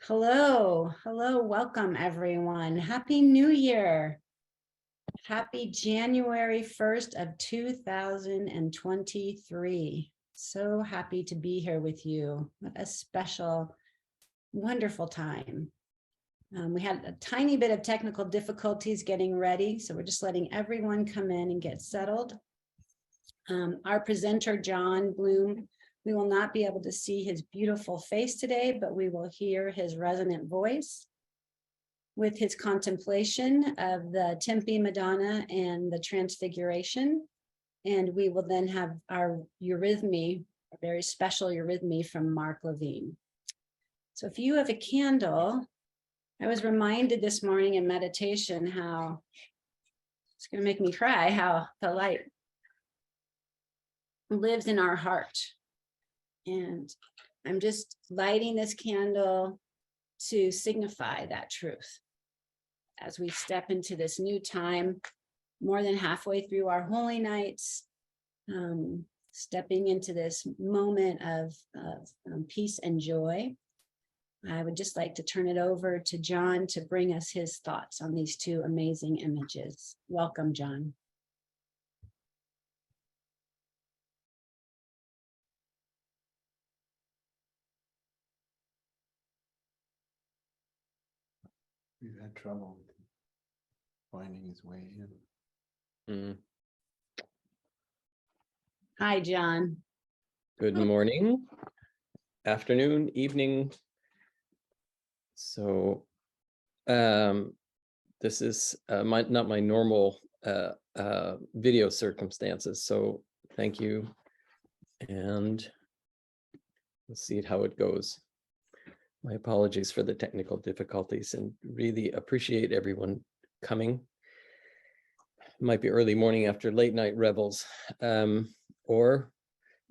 Hello, welcome everyone. Happy New Year. Happy January 1st of 2023. So happy to be here with you. What a special, wonderful time. We had a tiny bit of technical difficulties getting ready, so we're just letting everyone come in and get settled. Our presenter, John Bloom, we will not be able to see his beautiful face today, but we will hear his resonant voice with his contemplation of the Tempi, Madonna, and the Transfiguration. And we will then have our Eurythmy, a very special Eurythmy from Marke Levene. So if you have a candle, I was reminded this morning in meditation how, it's going to make me cry, how the light lives in our heart. And I'm just lighting this candle to signify that truth. As we step into this new time, more than halfway through our holy nights, stepping into this moment of peace and joy, I would just like to turn it over to John to bring us his thoughts on these two amazing images. Welcome, John. We've had trouble finding his way in. Hi, John. Good morning, afternoon, evening. So this is not my normal video circumstances. So thank you. And let's see how it goes. My apologies for the technical difficulties and really appreciate everyone coming. It might be early morning after late night revels or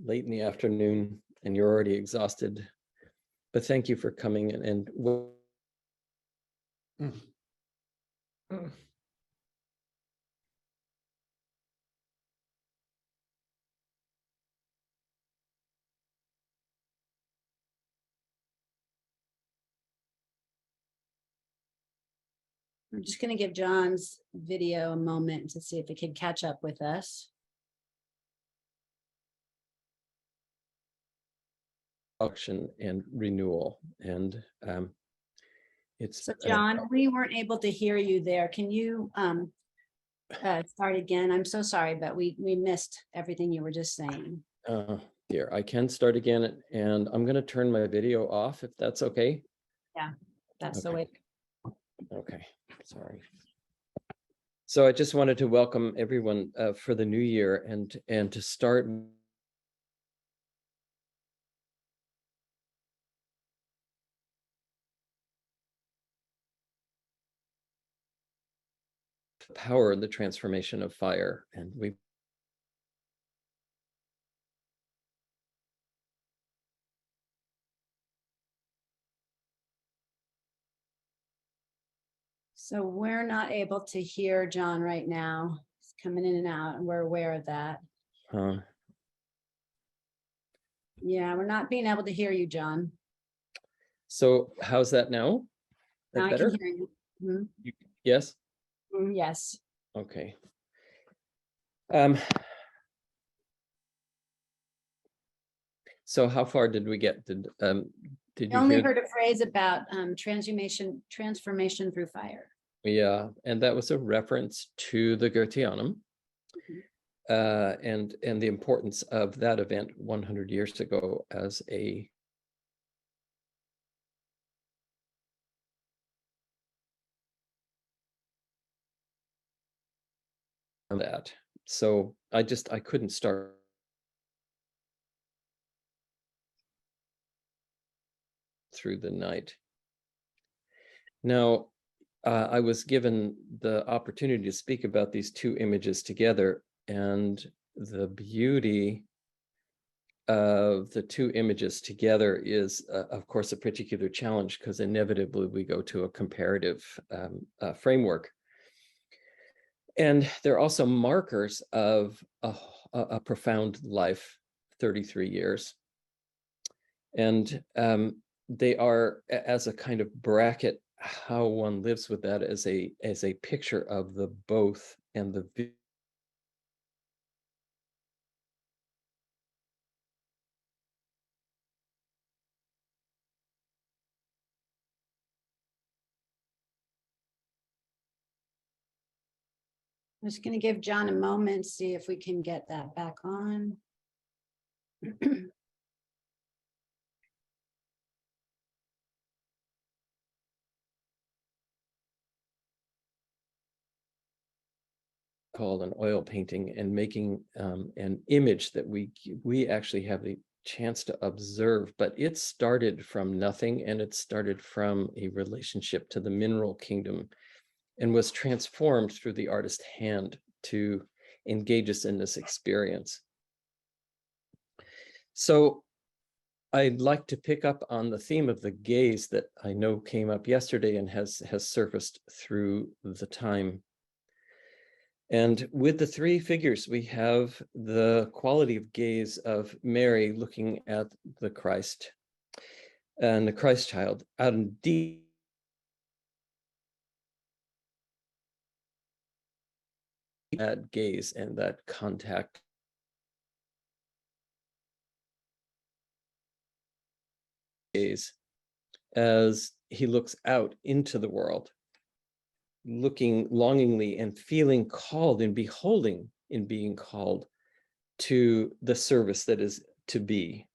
late in the afternoon and you're already exhausted. But thank you for coming and I'm just going to give John's video a moment to see if it can catch up with us. auction and renewal. And it's so John, we weren't able to hear you there. Can you start again? I'm so sorry, but we missed everything you were just saying. Here, I can start again, and I'm going to turn my video off if that's okay. Yeah, that's okay. The way. Okay, sorry. So I just wanted to welcome everyone for the new year and to start the power and the transformation of fire. And we So we're not able to hear John right now. He's coming in and out, and we're aware of that. Yeah, we're not being able to hear you, John. So how's that now? Now better? I can hear you. Mm-hmm. Yes? Yes. Okay. So how far did we get? Did you only hear? Heard a phrase about transformation through fire. Yeah, and that was a reference to the Goetheanum. And the importance of that event 100 years ago as a that. So I couldn't start through the night. Now, I was given the opportunity to speak about these two images together, and the beauty of the two images together is, of course, a particular challenge because inevitably we go to a comparative framework. And they're also markers of a profound life, 33 years. And they are as a kind of bracket, how one lives with that as a picture of the both and the I'm just going to give John a moment, see if we can get that back on. called an oil painting, and making an image that we actually have the chance to observe, but it started from nothing, and it started from a relationship to the mineral kingdom and was transformed through the artist's hand to engage us in this experience. So I'd like to pick up on the theme of the gaze that I know came up yesterday and has surfaced through the time. And with the three figures, we have the quality of gaze of Mary looking at the Christ and the Christ child out in deep that gaze and that contact. Gaze as he looks out into the world, looking longingly and feeling called and beholding in being called to the service that is to be.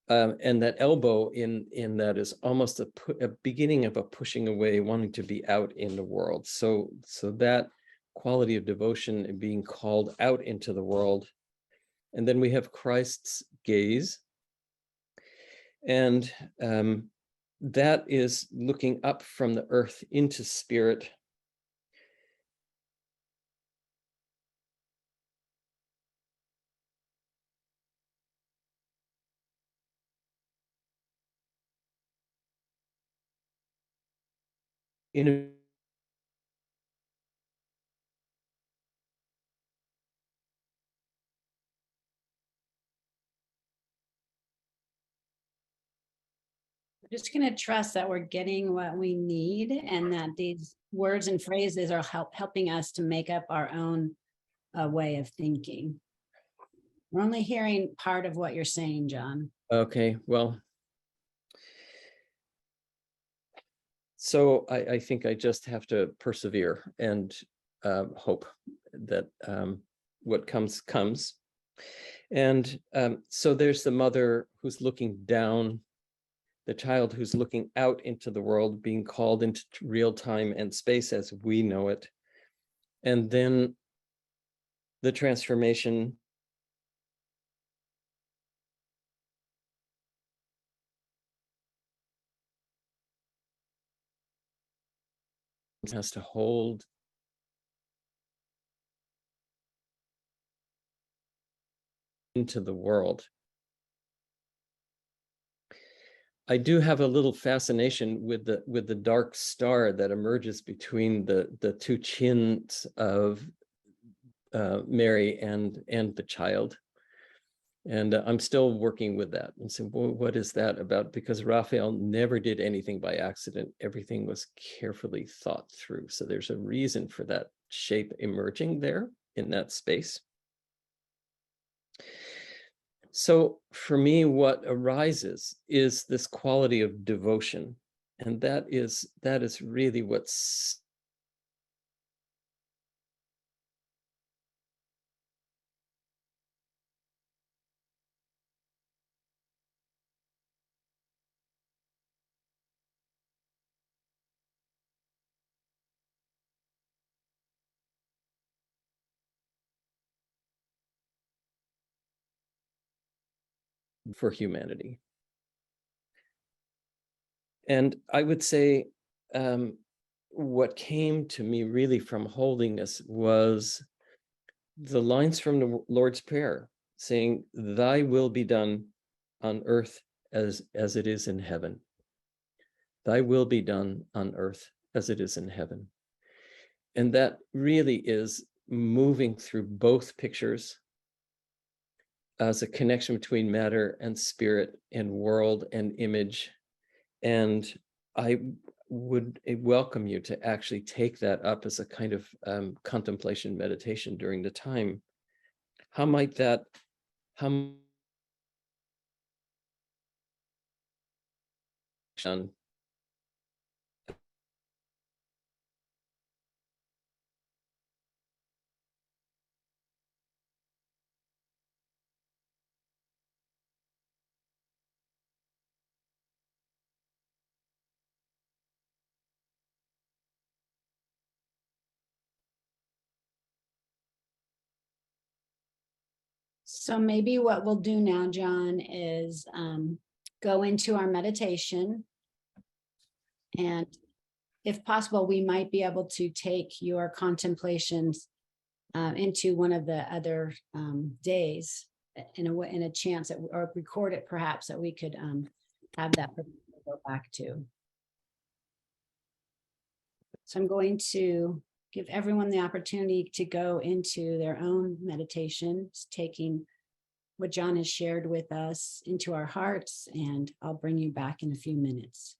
And that elbow in that is almost a beginning of a pushing away, wanting to be out in the world. So that quality of devotion and being called out into the world. And then we have Christ's gaze. And that is looking up from the earth into spirit. In a We're just going to trust that we're getting what we need and that these words and phrases are helping us to make up our own way of thinking. We're only hearing part of what you're saying, John. Okay, well, so I think I just have to persevere and hope that what comes, comes. And so there's the mother who's looking down, the child who's looking out into the world, being called into real time and space as we know it. And then the transformation has to hold into the world. I do have a little fascination with the dark star that emerges between the two chins of Mary and the child. And I'm still working with that and saying, well, what is that about? Because Raphael never did anything by accident. Everything was carefully thought through. So there's a reason for that shape emerging there in that space. So for me, what arises is this quality of devotion. And that is really what's for humanity. And I would say what came to me really from holding this was the lines from the Lord's Prayer saying, "Thy will be done on earth as it is in heaven. Thy will be done on earth as it is in heaven." And that really is moving through both pictures as a connection between matter and spirit and world and image. And I would welcome you to actually take that up as a kind of contemplation meditation during the time. How might that, how So maybe what we'll do now, John, is go into our meditation. And if possible, we might be able to take your contemplations into one of the other days in a chance that, or record it perhaps, that we could have that to go back to. So I'm going to give everyone the opportunity to go into their own meditations, taking what John has shared with us into our hearts, and I'll bring you back in a few minutes.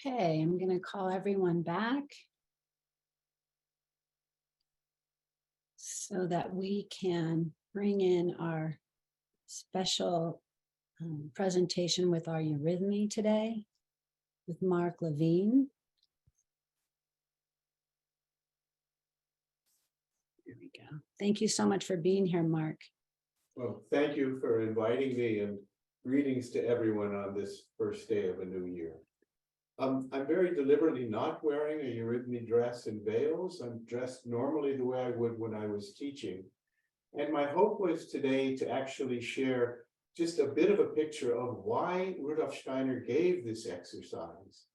Okay, I'm going to call everyone back so that we can bring in our special presentation with our Eurythmy today with Marke Levene. There we go. Thank you so much for being here, Mark. Well, thank you for inviting me, and greetings to everyone on this first day of a new year. I'm very deliberately not wearing a Eurythmy dress and veils. I'm dressed normally the way I would when I was teaching. And my hope was today to actually share just a bit of a picture of why Rudolf Steiner gave this exercise.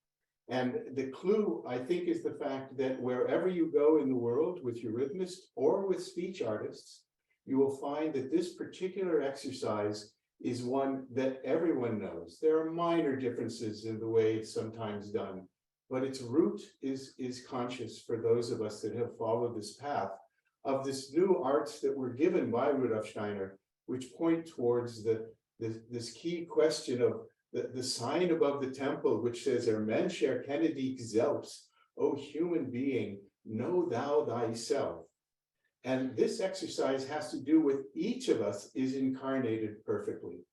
And the clue, I think, is the fact that wherever you go in the world with Eurythmists or with speech artists, you will find that this particular exercise is one that everyone knows. There are minor differences in the way it's sometimes done, but its root is conscious for those of us that have followed this path of this new arts that were given by Rudolf Steiner, which point towards this key question of the sign above the temple, which says, "Er Mensch erkenne dich selbst, O human being, know thou thyself." And this exercise has to do with each of us is incarnated perfectly.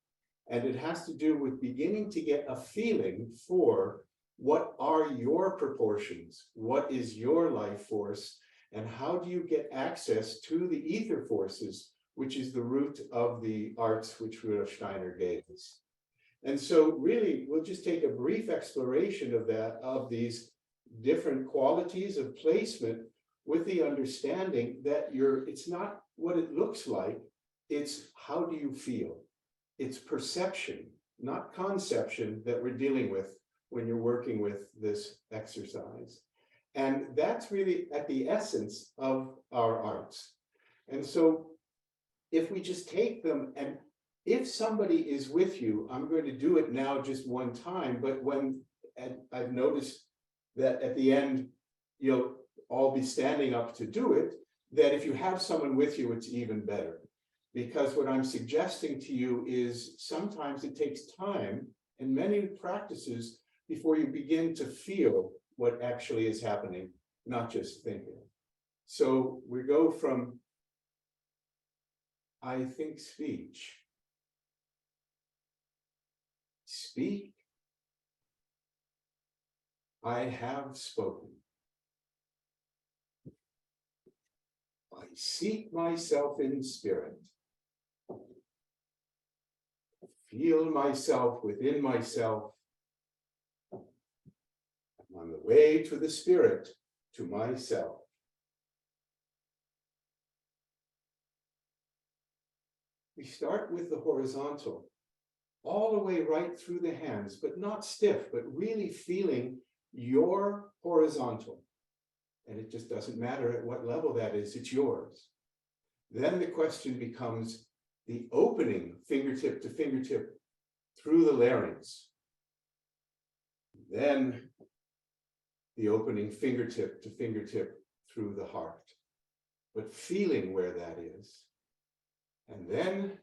And it has to do with beginning to get a feeling for what are your proportions, what is your life force, and how do you get access to the ether forces, which is the root of the arts which Rudolf Steiner gave us. And so really, we'll just take a brief exploration of that, of these different qualities of placement, with the understanding that it's not what it looks like, it's how do you feel? It's perception, not conception, that we're dealing with when you're working with this exercise. And that's really at the essence of our arts. And so if we just take them, and if somebody is with you, I'm going to do it now just one time, but I've noticed that at the end, you'll all be standing up to do it, that if you have someone with you, it's even better. Because what I'm suggesting to you is sometimes it takes time and many practices before you begin to feel what actually is happening, not just thinking. So we go from I think speech. Speak. I have spoken. I seek myself in spirit. Feel myself within myself. I'm on the way to the spirit, to myself. We start with the horizontal, all the way right through the hands, but not stiff, but really feeling your horizontal. And it just doesn't matter at what level that is, it's yours. Then the question becomes the opening fingertip to fingertip through the larynx. Then the opening fingertip to fingertip through the heart, but feeling where that is. And then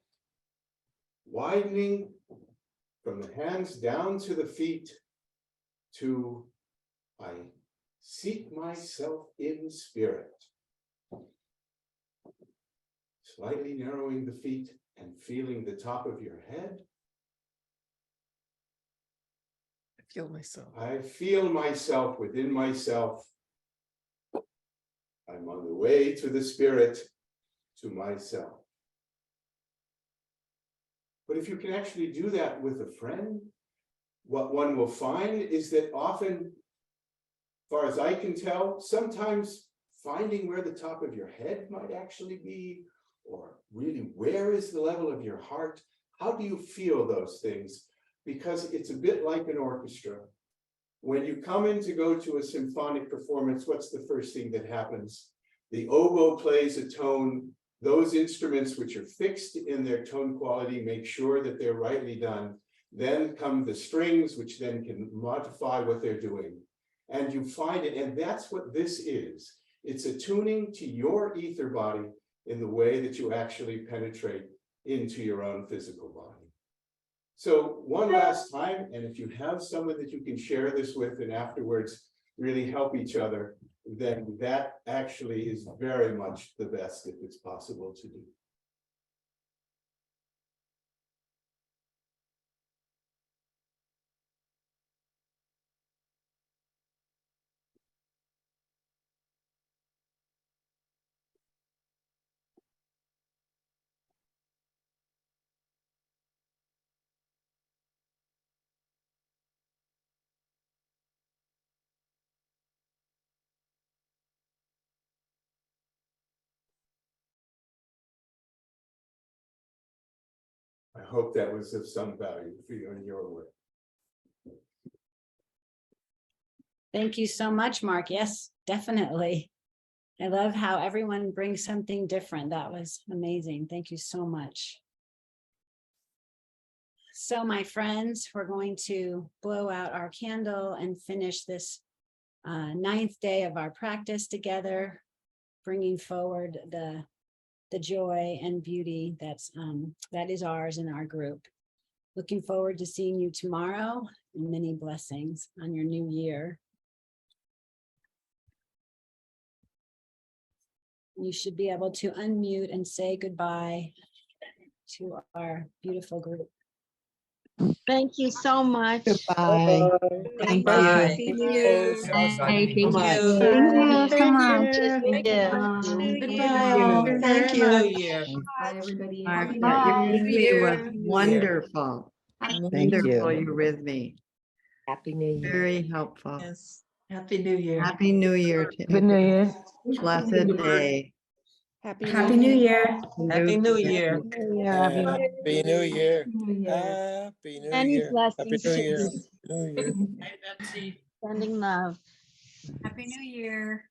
widening from the hands down to the feet to I seek myself in spirit. Slightly narrowing the feet and feeling the top of your head. I feel myself. I feel myself within myself. I'm on the way to the spirit, to myself. But if you can actually do that with a friend, what one will find is that often, as far as I can tell, sometimes finding where the top of your head might actually be, or really where is the level of your heart, how do you feel those things? Because it's a bit like an orchestra. When you come in to go to a symphonic performance, what's the first thing that happens? The oboe plays a tone. Those instruments which are fixed in their tone quality make sure that they're rightly done. Then come the strings, which then can modify what they're doing. And you find it, and that's what this is. It's attuning to your ether body in the way that you actually penetrate into your own physical body. So one last time, and if you have someone that you can share this with and afterwards really help each other, then that actually is very much the best if it's possible to do. I hope that was of some value for you in your work. Thank you so much, Mark. Yes, definitely. I love how everyone brings something different. That was amazing. Thank you so much. So my friends, we're going to blow out our candle and finish this 9th day of our practice together, bringing forward the joy and beauty that is ours in our group. Looking forward to seeing you tomorrow, and many blessings on your new year. You should be able to unmute and say goodbye to our beautiful group. Thank you so much. Goodbye. Thank you. Happy New Year. Thank you. Thank you so much. Thank you. Goodbye, all. Thank you. Bye, everybody. Marke, Bye. your Eurythmy was wonderful. Thank Wonderful you. Eurythmy. Happy New Year. Very helpful. Yes. Happy New Year. Happy New Year to Good New Year. blessed day. Happy New Year. Happy New Year. Happy New Year. New Year. Happy New Many Year. Happy blessings New to Year. you. New Year. Sending love. Happy New Year.